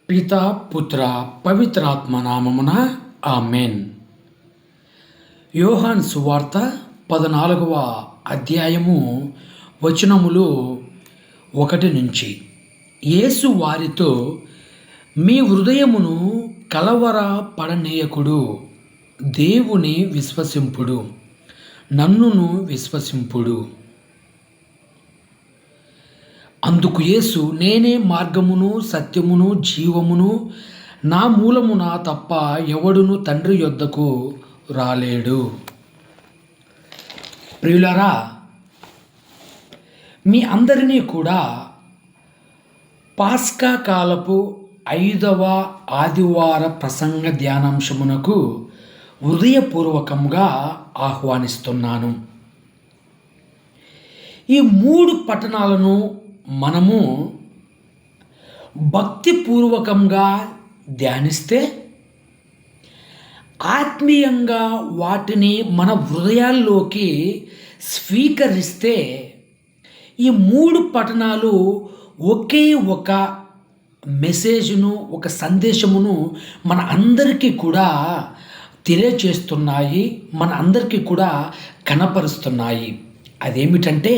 పితా పుత్ర పవిత్రాత్మ నామమున ఆమెన్. యోహాను సువార్త 14వ అధ్యాయము వచనములు 1 నుంచి. యేసు వారితో, మీ హృదయమును కలవర పడనీయకుడు, దేవుని విశ్వసింపుడు, నన్నును విశ్వసింపుడు. అందుకు యేసు, నేనే మార్గమును సత్యమును జీవమును, నా మూలమున తప్ప ఎవడును తండ్రి యొద్దకు రాలేడు. ప్రియులారా, మీ అందరినీ కూడా పాస్కా కాలపు 5వ ఆదివార ప్రసంగ ధ్యానాంశమునకు హృదయపూర్వకంగా ఆహ్వానిస్తున్నాను. ఈ 3 పట్టణాలను మనము భక్తిపూర్వకంగా ధ్యానిస్తే, ఆత్మీయంగా వాటిని మన హృదయాల్లోకి స్వీకరిస్తే, ఈ 3 పట్టణాలు ఒకే ఒక మెసేజ్ను, ఒక సందేశమును మన అందరికీ కూడా తెలియచేస్తున్నాయి, మన అందరికీ కూడా కనపరుస్తున్నాయి. అదేమిటంటే,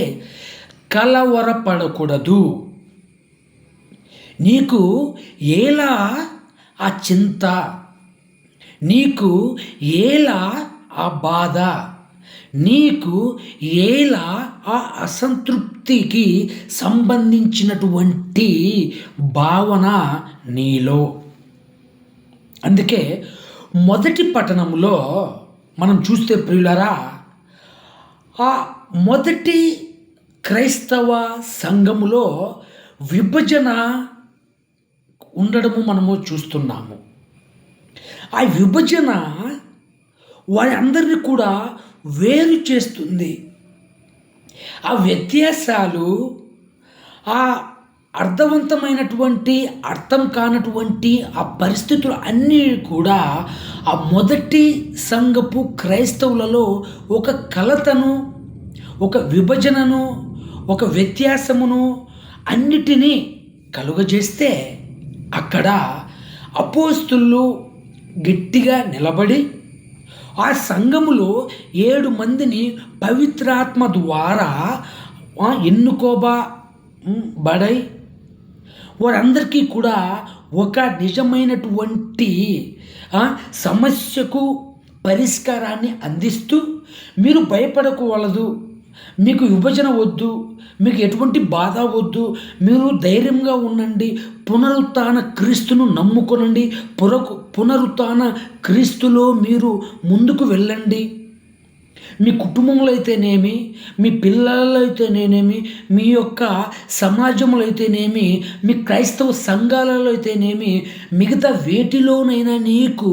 కలవరపడకూడదు. నీకు ఎలా ఆ చింత, నీకు ఎలా ఆ బాధ, నీకు ఎలా ఆ అసంతృప్తికి సంబంధించినటువంటి భావన నీలో. అందుకే మొదటి పట్టణంలో మనం చూస్తే ప్రియులారా, ఆ మొదటి క్రైస్తవ సంఘములో విభజన ఉండడము మనము చూస్తున్నాము. ఆ విభజన వారందరినీ కూడా వేరు చేస్తుంది. ఆ వ్యత్యాసాలు, ఆ అర్థవంతమైనటువంటి అర్థం కానటువంటి ఆ పరిస్థితులు అన్నీ కూడా ఆ మొదటి సంఘపు క్రైస్తవులలో ఒక కలతను, ఒక విభజనను, ఒక వ్యత్యాసమును అన్నిటినీ కలుగజేస్తే, అక్కడ అపోస్తులు గట్టిగా నిలబడి ఆ సంఘములో 7 మందిని పవిత్రాత్మ ద్వారా ఎన్నుకోబడై వారందరికీ కూడా ఒక నిజమైనటువంటి సమస్యకు పరిష్కారాన్ని అందిస్తూ, మీరు భయపడకూడదు, మీకు విభజన వద్దు, మీకు ఎటువంటి బాధ వద్దు, మీరు ధైర్యంగా ఉండండి, పునరుత్థాన క్రీస్తును నమ్ముకొనండి, పునరుత్థాన క్రీస్తులో మీరు ముందుకు వెళ్ళండి. మీ కుటుంబంలో అయితేనేమి, మీ పిల్లలు అయితేనేమి, మీ యొక్క సమాజంలో అయితేనేమి, మీ క్రైస్తవ సంఘాలలో అయితేనేమి, మిగతా వేటిలోనైనా నీకు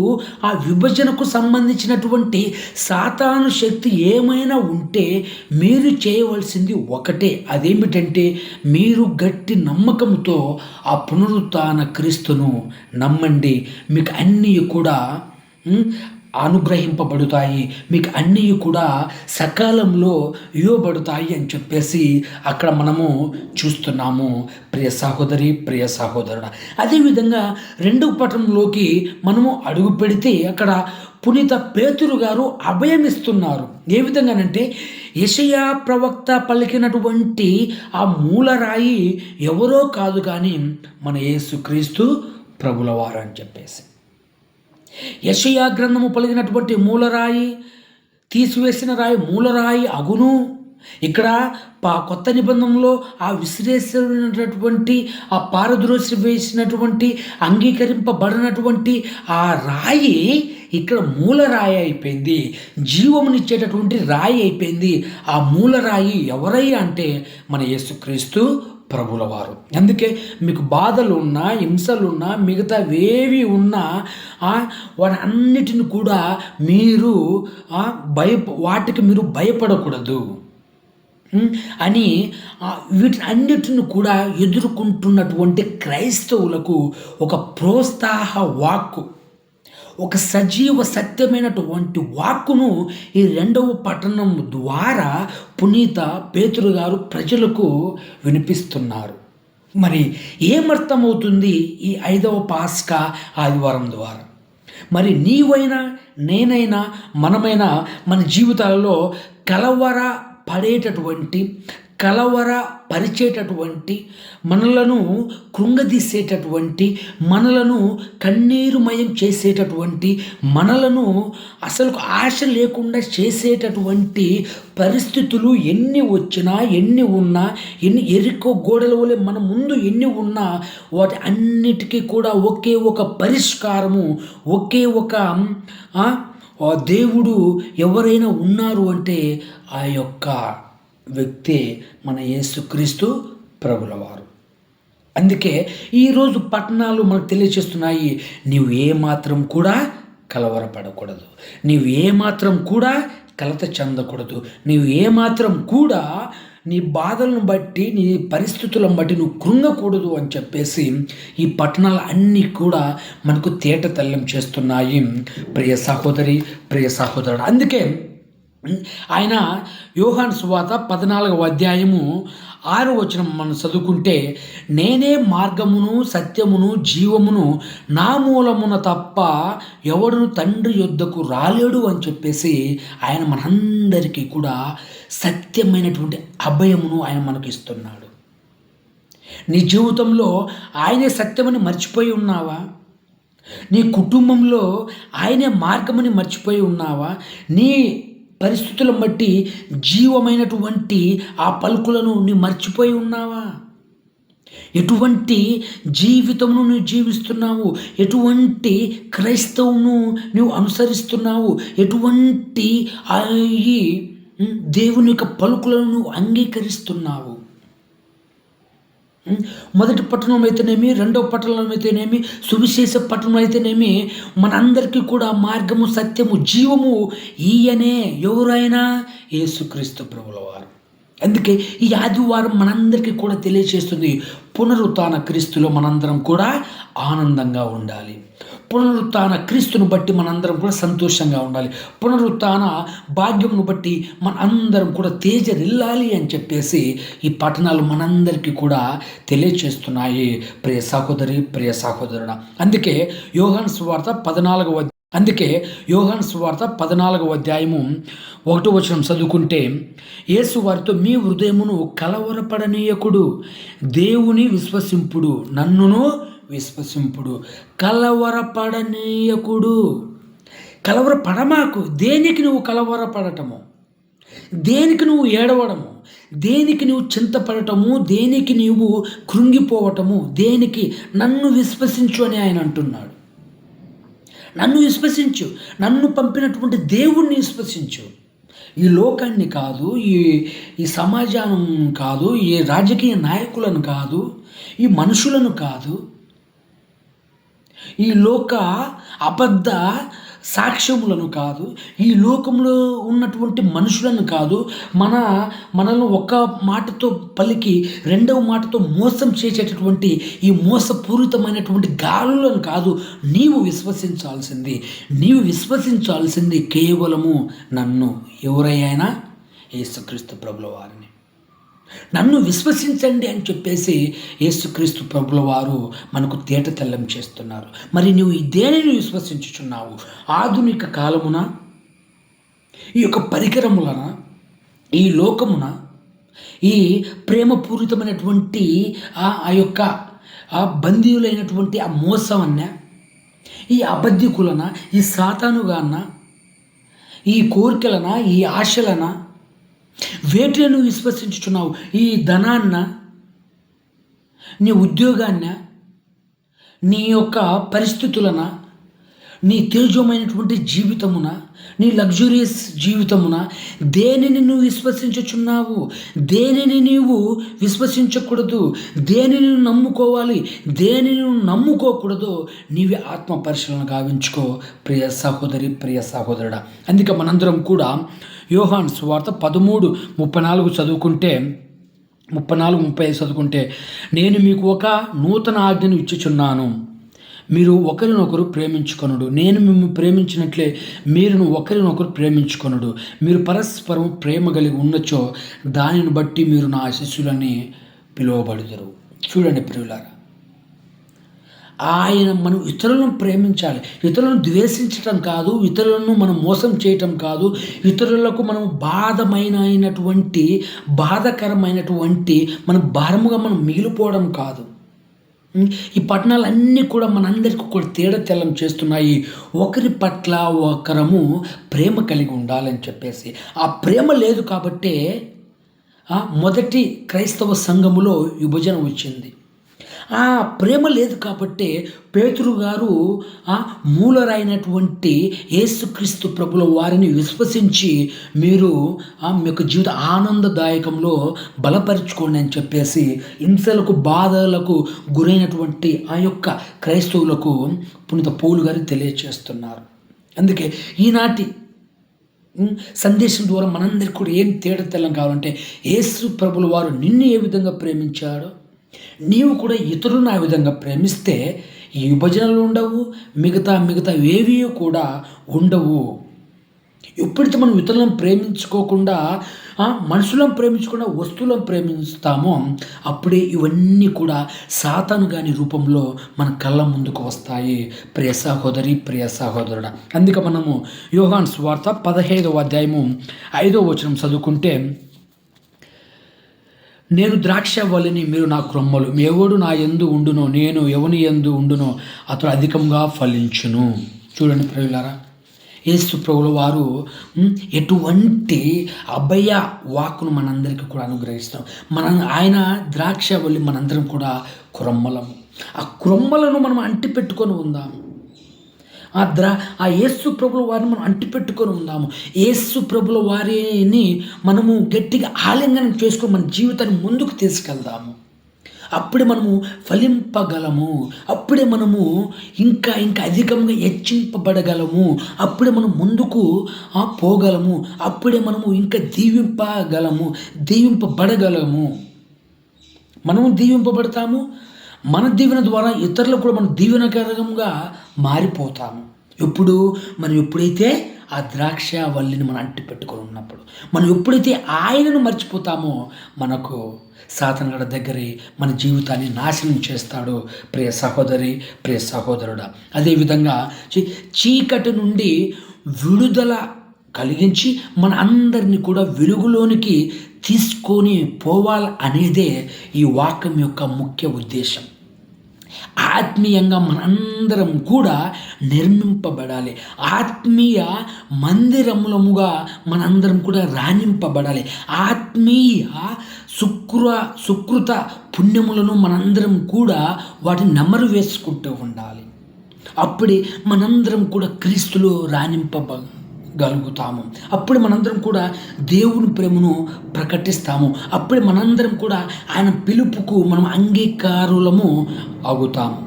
ఆ విభజనకు సంబంధించినటువంటి సాతాను శక్తి ఏమైనా ఉంటే మీరు చేయవలసింది ఒకటే. అదేమిటంటే, మీరు గట్టి నమ్మకంతో ఆ పునరుత్థాన క్రీస్తును నమ్మండి. మీకు అన్నీ కూడా అనుగ్రహింపబడుతాయి, మీకు అన్నీ కూడా సకాలంలో ఇవ్వబడతాయి అని చెప్పేసి అక్కడ మనము చూస్తున్నాము. ప్రియ సహోదరి, ప్రియ సహోదరుడు, అదేవిధంగా 2వ పట్టణంలోకి మనము అడుగు పెడితే, అక్కడ పునీత పేతురు గారు అభయమిస్తున్నారు. ఏ విధంగానంటే, యెషయా ప్రవక్త పలికినటువంటి ఆ మూలరాయి ఎవరో కాదు కానీ మన యేసుక్రీస్తు ప్రభులవారు అని చెప్పేసి. యెషయా గ్రంథము పలికినటువంటి మూలరాయి, తీసివేసిన రాయి మూలరాయి అగును. ఇక్కడ కొత్త నిబంధనలో ఆ విసిరేసినటువంటి, ఆ పారద్రోసి వేసినటువంటి, అంగీకరింపబడినటువంటి ఆ రాయి ఇక్కడ మూలరాయి అయిపోయింది, జీవమునిచ్చేటటువంటి రాయి అయిపోయింది. ఆ మూలరాయి ఎవరయ్యా అంటే మన యేసుక్రీస్తు ప్రభులవారు. అందుకే మీకు బాధలు ఉన్నా, హింసలున్నా, మిగతావేవి ఉన్నా వాటి అన్నిటిని కూడా మీరు వాటికి మీరు భయపడకూడదు అని వీటి అన్నిటిని కూడా ఎదుర్కొంటున్నటువంటి క్రైస్తవులకు ఒక ప్రోత్సాహ వాక్కు, ఒక సజీవ సత్యమైనటువంటి వాక్కును ఈ 2వ పట్టణం ద్వారా పునీత పేతురు గారు ప్రజలకు వినిపిస్తున్నారు. మరి ఏమర్థమవుతుంది ఈ 5వ పాస్కా ఆదివారం ద్వారా? మరి నీవైనా నేనైనా మనమైనా మన జీవితాలలో కలవర పడేటటువంటి పరిచేటటువంటి మనలను కృంగదీసేటటువంటి మనలను కన్నీరుమయం చేసేటటువంటి మనలను అసలు ఆశ లేకుండా చేసేటటువంటి పరిస్థితులు ఎన్ని వచ్చినా ఎన్ని ఉన్నా ఎన్ని ఎరుకో గోడల వలె మన ముందు ఎన్ని ఉన్నా వాటి అన్నిటికీ కూడా ఒకే ఒక పరిష్కారము ఒకే ఒక దేవుడు ఎవరైనా ఉన్నారు అంటే ఆ యొక్క వ్యక్తే మన యేసుక్రీస్తు ప్రభులవారు. అందుకే ఈరోజు పట్టణాలు మనకు తెలియచేస్తున్నాయి, నీవు ఏమాత్రం కూడా కలవరపడకూడదు, నీవు ఏమాత్రం కూడా కలత చెందకూడదు, నీవు ఏమాత్రం కూడా నీ బాధలను బట్టి నీ పరిస్థితులను బట్టి నువ్వు కృంగకూడదు అని చెప్పేసి ఈ పట్టణాలు అన్నీ కూడా మనకు తేటతెల్లం చేస్తున్నాయి ప్రియ సహోదరి, ప్రియ సహోదరుడు. అందుకే ఆయన యోహాను సువార్త 14వ అధ్యాయము 6వ వచనం మనం చదువుకుంటే, నేనే మార్గమును సత్యమును జీవమును, నా మూలమున తప్ప ఎవడును తండ్రి యొద్దకు రాలేడు అని చెప్పేసి ఆయన మనందరికీ కూడా సత్యమైనటువంటి అభయమును ఆయన మనకు ఇస్తున్నాడు. నీ జీవితంలో ఆయనే సత్యమని మర్చిపోయి ఉన్నావా? నీ కుటుంబంలో ఆయనే మార్గమని మర్చిపోయి ఉన్నావా? నీ పరిస్థితులను బట్టి జీవమైనటువంటి ఆ పలుకులను నువ్వు మర్చిపోయి ఉన్నావా? ఎటువంటి జీవితమును నువ్వు జీవిస్తున్నావు? ఎటువంటి క్రైస్తవును నువ్వు అనుసరిస్తున్నావు? ఎటువంటి ఈ దేవుని యొక్క పలుకులను నువ్వు అంగీకరిస్తున్నావు? మొదటి పట్టణం అయితేనేమి, రెండవ పట్టణం అయితేనేమి, సువిశేష పట్టణం అయితేనేమి, మనందరికీ కూడా మార్గము సత్యము జీవము ఈయనే. ఎవరైనా యేసుక్రీస్తు ప్రభుల వారు. అందుకే ఈ ఆదివారం మనందరికీ కూడా తెలియజేస్తుంది, పునరుత్థాన క్రీస్తులో మనందరం కూడా ఆనందంగా ఉండాలి. పునరుత్థాన క్రీస్తును బట్టి మనందరం కూడా సంతోషంగా ఉండాలి. పునరుత్థాన భాగ్యమును బట్టి అందరం కూడా తేజరిల్లాలి అని చెప్పేసి ఈ పట్టణాలు మనందరికీ కూడా తెలియచేస్తున్నాయి ప్రియ సహోదరి, ప్రియ సహోదరుడా. అందుకే యోహాను సువార్త 14వ అధ్యాయము 1వ వచనం చదువుకుంటే, యేసు వారితో, మీ హృదయమును కలవరపడనీయకుడు, దేవుని విశ్వసింపుడు, నన్నును విశ్వసింపుడు. కలవరపడనీయకుడు. కలవరపడమాకు. దేనికి నువ్వు కలవరపడటము? దేనికి నువ్వు ఏడవడము? దేనికి నువ్వు చింతపడటము? దేనికి నీవు కృంగిపోవటము? దేనికి? నన్ను విశ్వసించు అని ఆయన అంటున్నాడు. నన్ను విశ్వసించు, నన్ను పంపినటువంటి దేవుణ్ణి విశ్వసించు. ఈ లోకాన్ని కాదు, ఈ సమాజాన్ని కాదు, ఈ రాజకీయ నాయకులను కాదు, ఈ మనుషులను కాదు, ఈ లోక అబద్ధ సాక్ష్యములను కాదు, ఈ లోకంలో ఉన్నటువంటి మనుషులను కాదు, మనల్ని ఒక మాటతో పలికి రెండవ మాటతో మోసం చేసేటటువంటి ఈ మోసపూరితమైనటువంటి గాలులను కాదు నీవు విశ్వసించాల్సింది కేవలము నన్ను. ఎవరైనా యేసుక్రీస్తు ప్రభుల వారిని. నన్ను విశ్వసించండి అని చెప్పేసి యేసుక్రీస్తు ప్రభుల వారు మనకు తేటతెల్లం చేస్తున్నారు. మరి నువ్వు దేనిని విశ్వసించుచున్నావు? ఆధునిక కాలమున, ఈ యొక్క పరికరములన, ఈ లోకమున, ఈ ప్రేమపూరితమైనటువంటి ఆ యొక్క బందీయులైనటువంటి ఆ మోసమన్న, ఈ అబద్ధికులన, ఈ సాతానుగాన, ఈ కోరికలన, ఈ ఆశలన, వేటిని నువ్వు విశ్వసించుచున్నావు? ఈ ధనాన్న, నీ ఉద్యోగాన్న, నీ యొక్క పరిస్థితులన, నీ తేజమైనటువంటి జీవితమున, నీ లగ్జూరియస్ జీవితమున దేనిని నువ్వు విశ్వసించుచున్నావు? దేనిని నీవు విశ్వసించకూడదు? దేనిని నమ్ముకోవాలి, దేనిని నమ్ముకోకూడదో నీవే ఆత్మ పరిశీలన గావించుకో ప్రియ సహోదరి, ప్రియ సహోదరుడా. అందుకే మనందరం కూడా యోహాను సువార్త 13:34 చదువుకుంటే, 34-35 చదువుకుంటే, నేను మీకు ఒక నూతన ఆజ్ఞను ఇచ్చుచున్నాను, మీరు ఒకరినొకరు ప్రేమించుకొనుడు. నేను మిమ్మల్ని ప్రేమించినట్లే మీరును ఒకరినొకరు ప్రేమించుకొనుడు. మీరు పరస్పరం ప్రేమ కలిగి ఉన్నచో దానిని బట్టి మీరు నా శిష్యులని పిలువబడుదురు. చూడండి ప్రియులారా, మనం ఇతరులను ప్రేమించాలి. ఇతరులను ద్వేషించటం కాదు, ఇతరులను మనం మోసం చేయటం కాదు, ఇతరులకు మనం బాధకరమైనటువంటి మన భారముగా మనం మిగిలిపోవడం కాదు. ఈ పట్టణాలన్నీ కూడా మనందరికీ కూడా తేడతెల్లం చేస్తున్నాయి. ఒకరి పట్ల ఒకరము ప్రేమ కలిగి ఉండాలని చెప్పేసి. ఆ ప్రేమ లేదు కాబట్టే మొదటి క్రైస్తవ సంఘములో విభజన వచ్చింది. ఆ ప్రేమ లేదు కాబట్టే పేతురు గారు మూలరైనటువంటి యేసుక్రీస్తు ప్రభుల వారిని విశ్వసించి మీరు మీ యొక్క జీవిత ఆనందదాయకంలో బలపరుచుకోండి అని చెప్పేసి హింసలకు బాధలకు గురైనటువంటి ఆ యొక్క క్రైస్తవులకు పునీత పౌలు గారు తెలియచేస్తున్నారు. అందుకే ఈనాటి సందేశం ద్వారా మనందరికీ కూడా ఏం తేడతెల్లం కావాలంటే యేసు ప్రభుల వారు నిన్ను ఏ విధంగా ప్రేమించాడో నీవు కూడా ఇతరులను ఆ విధంగా ప్రేమిస్తే ఈ విభజనలు ఉండవు, మిగతా ఏవీ కూడా ఉండవు. ఎప్పుడైతే మనం ఇతరులను ప్రేమించుకోకుండా మనుషులను ప్రేమించకుండా వస్తువులను ప్రేమిస్తామో అప్పుడే ఇవన్నీ కూడా సాతాను గాని రూపంలో మన కళ్ళ ముందుకు వస్తాయి. ప్రియ సహోదరి, ప్రియ సహోదరుడా, అందుకే మనము యోహాను సువార్త 15వ అధ్యాయము 5వ వచనం చదువుకుంటే, నేను ద్రాక్షవల్లిని, మీరు నా క్రొమ్మలు, ఎవడు నా యందు ఉండునో నేను ఎవని యందు ఉండునో అతడు అధికంగా ఫలించును. చూడండి ప్రియులారా, యేసు ప్రభుల వారు ఎటువంటి అభయ వాక్కును మనందరికీ కూడా అనుగ్రహిస్తాం. ఆయన ద్రాక్షవల్లి, మనందరం కూడా క్రొమ్మలము. ఆ క్రొమ్మలను మనం అంటి పెట్టుకొని ఉందాము. ఆ యేసు ప్రభుల వారిని మనం అంటిపెట్టుకొని ఉందాము. యేసు ప్రభుల వారిని మనము గట్టిగా ఆలింగనం చేసుకొని మన జీవితాన్ని ముందుకు తీసుకెళ్దాము. అప్పుడే మనము ఫలింపగలము, అప్పుడే మనము ఇంకా అధికంగా హెచ్చింపబడగలము, అప్పుడే మనం ముందుకు పోగలము, అప్పుడే మనము ఇంకా దీవింపబడగలము. మనము దీవింపబడతాము. మన దీవెన ద్వారా ఇతరులకు కూడా మనం దీవెనకరంగా మారిపోతాము. మనం ఎప్పుడైతే ఆ ద్రాక్షవల్లిని మనం అంటి పెట్టుకొని ఉన్నప్పుడు, మనం ఎప్పుడైతే ఆయనను మర్చిపోతామో మనకు సాతాను గడ దగ్గరే మన జీవితాన్ని నాశనం చేస్తాడు. ప్రియ సహోదరి, ప్రియ సహోదరుడా, అదేవిధంగా చీకటి నుండి విడుదల కలిగించి మన అందరినీ కూడా వెలుగులోనికి తీసుకొని పోవాలి అనేదే ఈ వాక్యం యొక్క ముఖ్య ఉద్దేశం. ఆత్మీయంగా మనందరం కూడా నిర్మింపబడాలి. ఆత్మీయ మందిరములముగా మనందరం కూడా రాణింపబడాలి. ఆత్మీయ సుకృత పుణ్యములను మనందరం కూడా వాటిని నెమరు వేసుకుంటూ ఉండాలి. అప్పుడే మనందరం కూడా క్రీస్తులో రాణింపగలుగుతాము. అప్పుడు మనందరం కూడా దేవుని ప్రేమను ప్రకటిస్తాము. అప్పుడు మనందరం కూడా ఆయన పిలుపుకు మనం అంగీకారులము అవుతాము.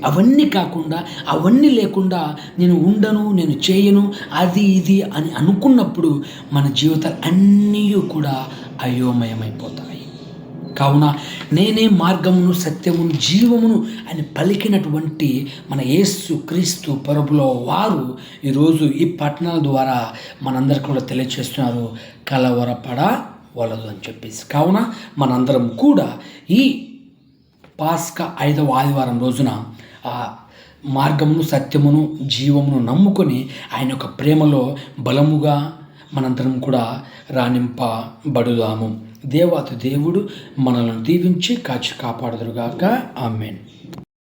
అవన్నీ లేకుండా నేను ఉండను, నేను చేయను, అది ఇది అని అనుకున్నప్పుడు మన జీవితాలు అన్నీ కూడా అయోమయమైపోతాయి. కావున నేనే మార్గమును, సత్యమును, జీవమును అని పలికినటువంటి మన యేసు క్రీస్తు ప్రభులో వారు ఈరోజు ఈ పట్టణాల ద్వారా మనందరికీ కూడా తెలియచేస్తున్నారు, కలవరపడవలదు అని చెప్పేసి. కావున మనందరం కూడా ఈ పాస్కా 5వ ఆదివారం రోజున ఆ మార్గమును, సత్యమును, జీవమును నమ్ముకొని ఆయన యొక్క ప్రేమలో బలముగా మనందరం కూడా రాణింపబడుదాము. దేవాతి దేవుడు మనల్ని దీవించి కాచి కాపాడుదురుగాక. ఆమేన్.